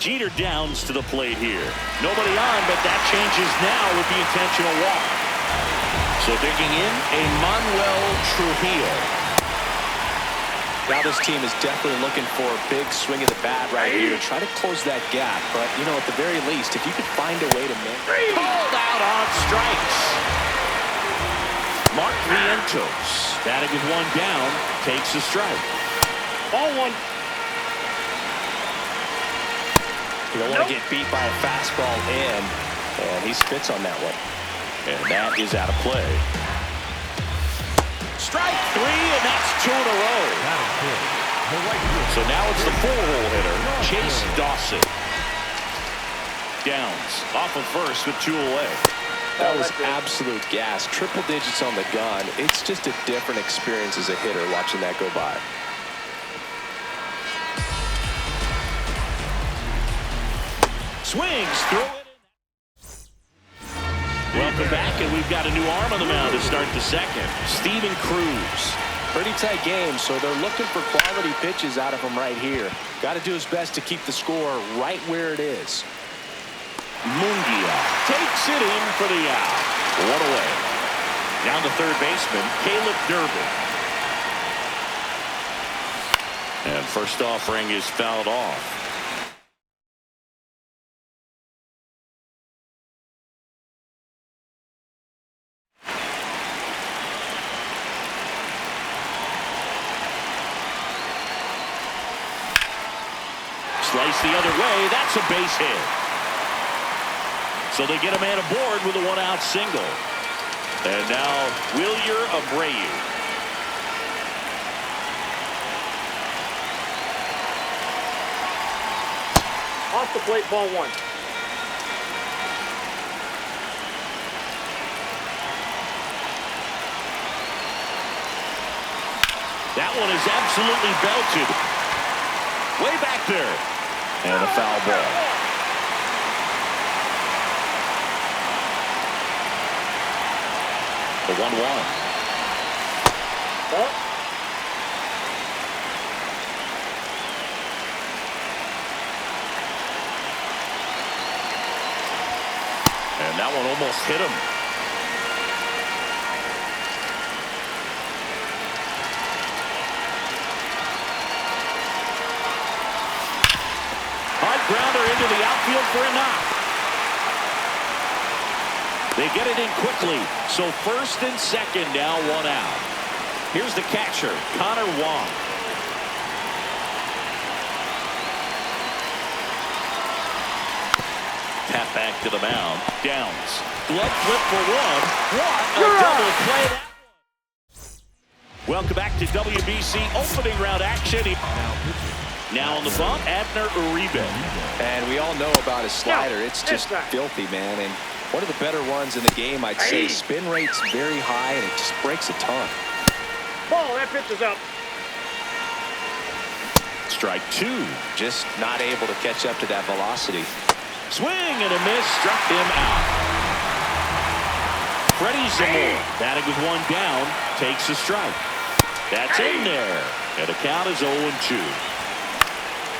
Jeter downs to the plate here. Nobody on, but that changes now with the intentional walk. So digging in, Manuel Trujillo. Now this team is definitely looking for a big swing of the bat right here. Try to close that gap. But, you know, at the very least, if you could find a way to make... Called out on strikes. Mark Vientos, batting with one down, takes a strike. Ball one. You don't want to get beat by a fastball in, and he spits on that one. And that is out of play. Strike three, and that's two in a row. So now it's the four-hole hitter, Chase Dawson. Downs, off of first with two away. That was absolute gas. Triple digits on the gun. It's just a different experience as a hitter watching that go by. Swings through it. Welcome back, and we've got a new arm on the mound to start the second. Steven Cruz. Pretty tight game, so they're looking for quality pitches out of him right here. Got to do his best to keep the score right where it is. Munguia takes it in for the out. One away. Down to third baseman, Caleb Durbin. And first offering is fouled off. Slice the other way. That's a base hit. So they get a man aboard with a one-out single. And now Wilyer Abreu. Off the plate, ball one. That one is absolutely belted. Way back there. And a foul ball. The 1-1. Ball. And that one almost hit him. Hard grounder into the outfield for a knock. They get it in quickly. So first and second now, one out. Here's the catcher, Connor Wong. Tap back to the mound. Downs. Glove flip for one. What a double play. Welcome back to WBC opening round action. Now on the bump, Abner Uribe. And we all know about his slider. It's just filthy, man. And one of the better ones in the game, I'd say. Spin rate's very high, and it just breaks a ton. Ball, that pitch is up. Strike two. Just not able to catch up to that velocity. Swing and a miss, struck him out. Freddie Zamora, batting with one down, takes a strike. That's in there. And the count is 0-2.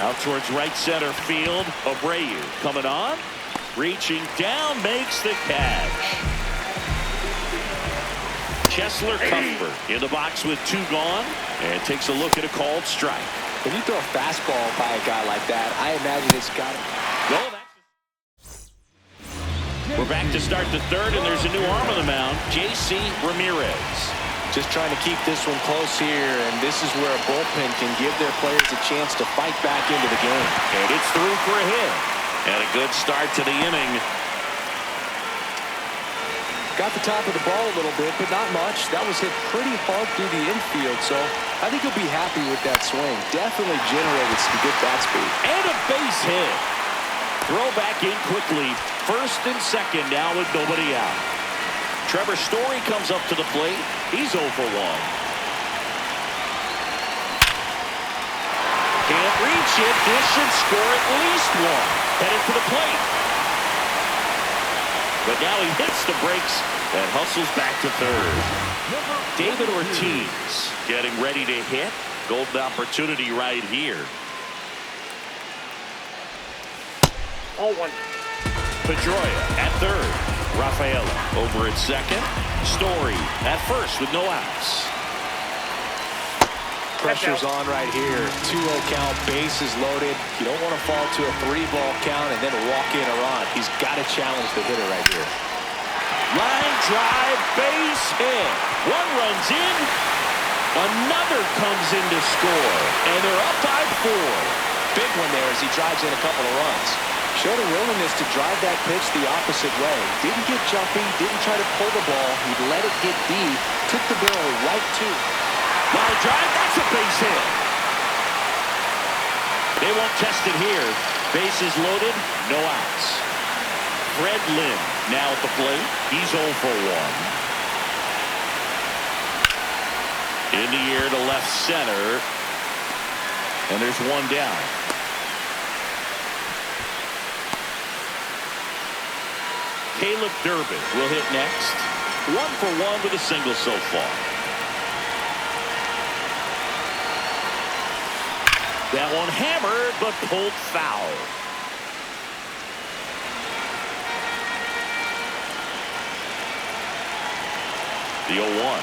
Out towards right center field. Abreu coming on. Reaching down, makes the catch. Chesler Cuthbert in the box with two gone. And takes a look at a called strike. When you throw a fastball by a guy like that, I imagine it's got to go. We're back to start the third, and there's a new arm on the mound, J.C. Ramirez. Just trying to keep this one close here, and this is where a bullpen can give their players a chance to fight back into the game. And it's through for a hit. And a good start to the inning. Got the top of the ball a little bit, but not much. That was hit pretty hard through the infield, so I think he'll be happy with that swing. Definitely generated some good bat speed. And a base hit. Throw back in quickly. First and second now with nobody out. Trevor Story comes up to the plate. He's 0 for 1. Can't reach it. This should score at least one. Headed for the plate. But now he hits the brakes and hustles back to third. David Ortiz getting ready to hit. Golden opportunity right here. Ball one. Pedroia at third. Rafaela over at second. Story at first with no outs. Pressure's on right here. 2-0 count, bases loaded. You don't want to fall to a 3-ball count and then walk in a run. He's got to challenge the hitter right here. Line drive, base hit. One runs in. Another comes in to score. And they're up by 4. Big one there as he drives in a couple of runs. Showed a willingness to drive that pitch the opposite way. Didn't get jumpy, didn't try to pull the ball. He let it get deep, took the barrel right to. Line drive, that's a base hit. They won't test it here. Bases loaded, no outs. Fred Lynn now at the plate. He's 0 for 1. In the air to left center. And there's one down. Caleb Durbin will hit next. 1 for 1 with a single so far. That one hammered, but pulled foul. The 0-1.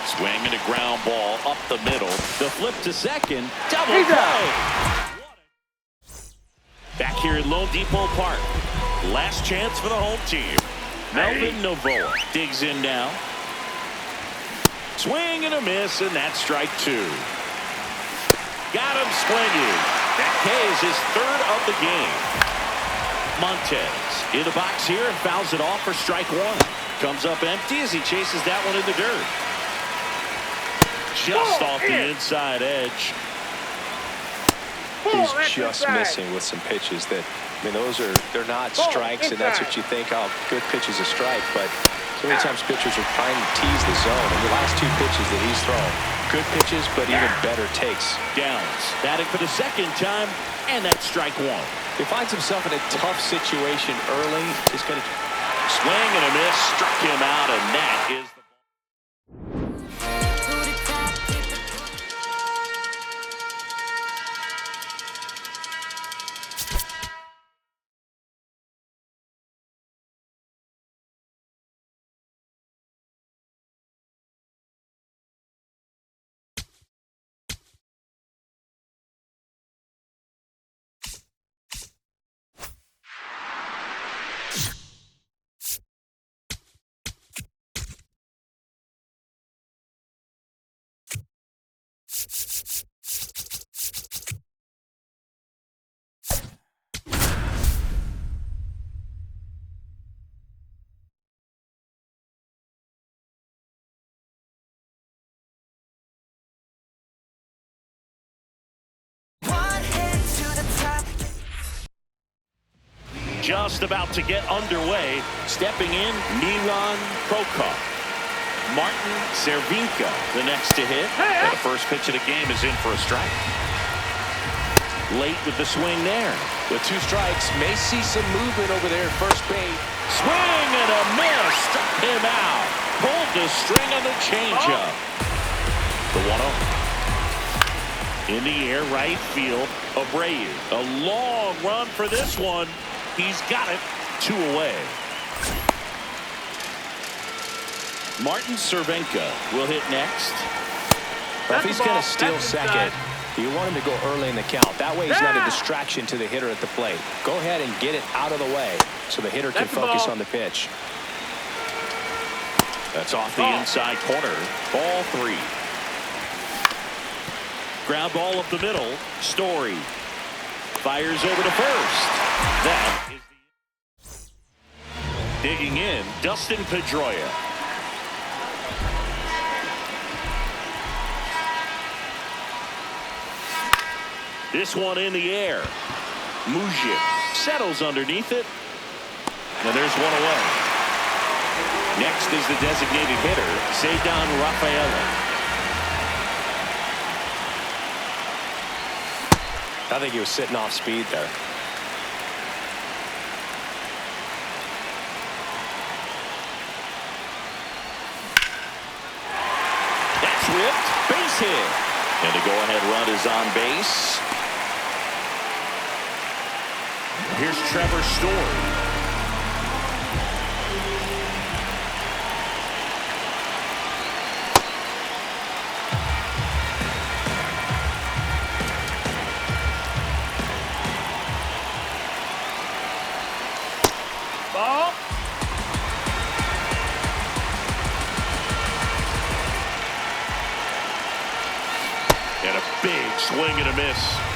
Swinging a ground ball up the middle. The flip to second. Double play. Back here at Lone Depot Park. Last chance for the home team. Melvin Novoa digs in now. Swing and a miss, and that's strike 2. Got him swinging. That K is his 3rd of the game. Montez in the box here and fouls it off for strike 1. Comes up empty as he chases that one in the dirt. Just off the inside edge. He's just missing with some pitches that, I mean, they're not strikes, and that's what you think, oh, good pitch is a strike, but so many times pitchers are trying to tease the zone, and the last 2 pitches that he's thrown, good pitches, but even better takes. Downs, batting for the 2nd time, and that's strike 1. He finds himself in a tough situation early. He's going to swing and a miss, struck him out, and that is the just about to get underway. Stepping in, Milan Prokop. Martin Cervinka, the next to hit. And the first pitch of the game is in for a strike. Late with the swing there. With 2 strikes, may see some movement over there at first base. Swing and a miss. Struck him out. Pulled the string on the changeup. The 1-0. In the air, right field, Abreu. A long run for this one. He's got it. 2 away. Martin Cervenka will hit next. Well, if he's going to steal second, you want him to go early in the count. That way he's not a distraction to the hitter at the plate. Go ahead and get it out of the way so the hitter can focus on the pitch. That's off the inside corner. Ball 3. Ground ball up the middle. Story fires over to first. That is the digging in, Dustin Pedroia. This one in the air. Mujic settles underneath it. And there's one away. Next is the designated hitter, Ceddanne Rafaela. I think he was sitting off speed there. That's ripped. Base hit. And the go-ahead run is on base. Here's Trevor Story. Ball. And a big swing and a miss.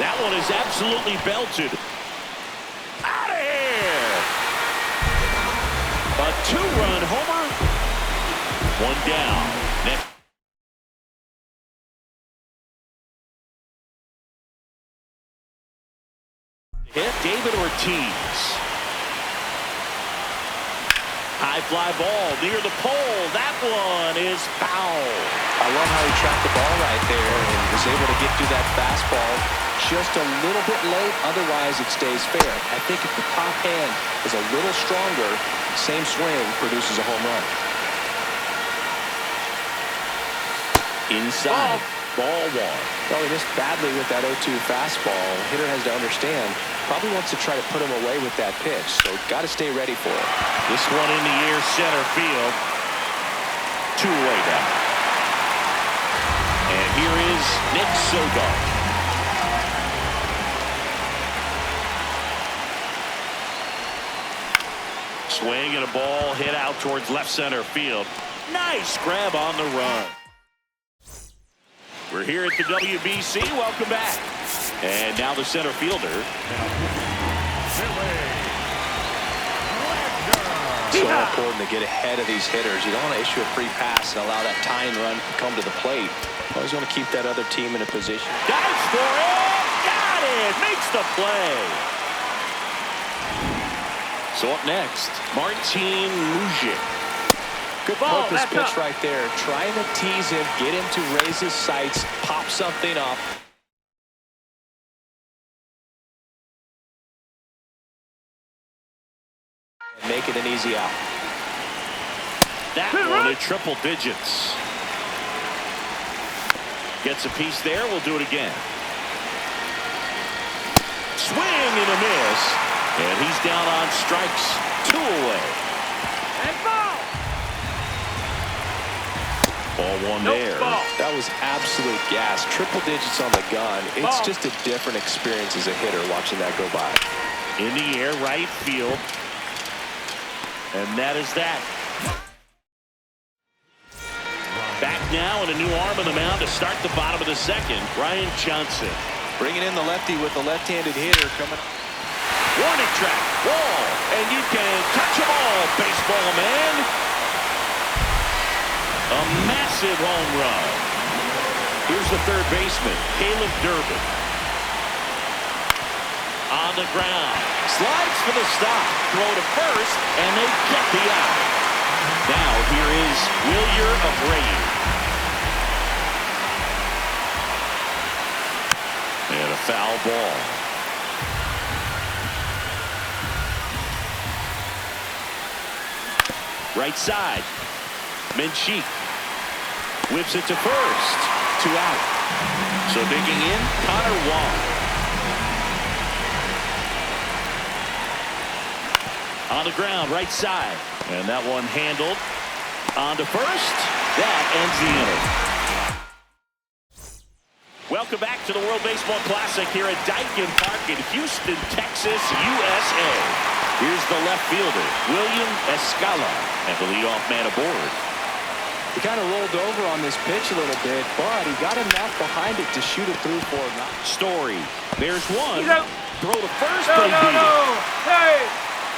That one is absolutely belted. Out of here! A two-run homer. One down. Next. Hit David Ortiz. High fly ball near the pole. That one is foul. I love how he trapped the ball right there and was able to get through that fastball just a little bit late. Otherwise, it stays fair. I think if the top hand is a little stronger, same swing produces a home run. Inside. Ball one. Well, he missed badly with that 0-2 fastball. The hitter has to understand, probably wants to try to put him away with that pitch, so got to stay ready for it. This one in the air, center field. Two away now. And here is Nick Sogard. Swing and a ball hit out towards left center field. Nice grab on the run. We're here at the WBC. Welcome back. And now the center fielder. So important to get ahead of these hitters. You don't want to issue a free pass and allow that tying run to come to the plate. You always want to keep that other team in a position. Dives for it. Got it. Makes the play. So up next, Martin Lujic. Good Ball, purpose that's pitch up. right there. Trying to tease him, get him to raise his sights, pop something up. And make it an easy out. That one at triple digits. Gets a piece there. We'll do it again. Swing and a miss. And he's down on strikes. Two away. And ball. Ball one Nope, there. ball. That was absolute gas. Triple digits on the gun. It's Ball. just a different experience as a hitter watching that go by. In the air, right field. And that is that. Back now and a new arm on the mound to start the bottom of the second. Ryan Johnson. Bringing in the lefty with the left-handed hitter coming. Warning track. Wall. And you can touch them all, baseball man. A massive home run. Here's the third baseman, Caleb Durbin. On the ground. Slides for the stop. Throw to first, and they get the out. Now here is Wilyer Abreu. And a foul ball. Right side. Menchik whips it to first. Two out. So digging in, Connor Wong. On the ground, right side. And that one handled. On to first. That ends the inning. Welcome back to the World Baseball Classic here at Dyken Park in Houston, Texas, USA. Here's the left fielder, William Escala, and the leadoff man aboard. He kind of rolled over on this pitch a little bit, but he got enough behind it to shoot it through for him. Story. There's one. He's out. Throw to first. No, They no, beat no. it. Hey.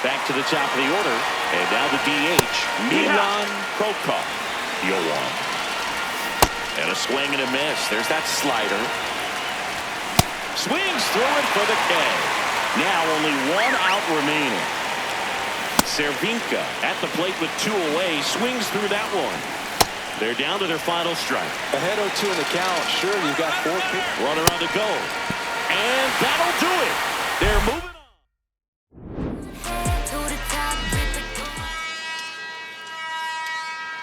Back to the top of the order. And now the DH, Milan Prokop. The 0-1. And a swing and a miss. There's that slider. Swings through it for the K. Now only one out remaining. Cervinka at the plate with two away. Swings through that one. They're down to their final strike. Ahead 0-2 in the count. Sure, you've got 4 pitches. Runner on the go. And that'll do it. They're moving.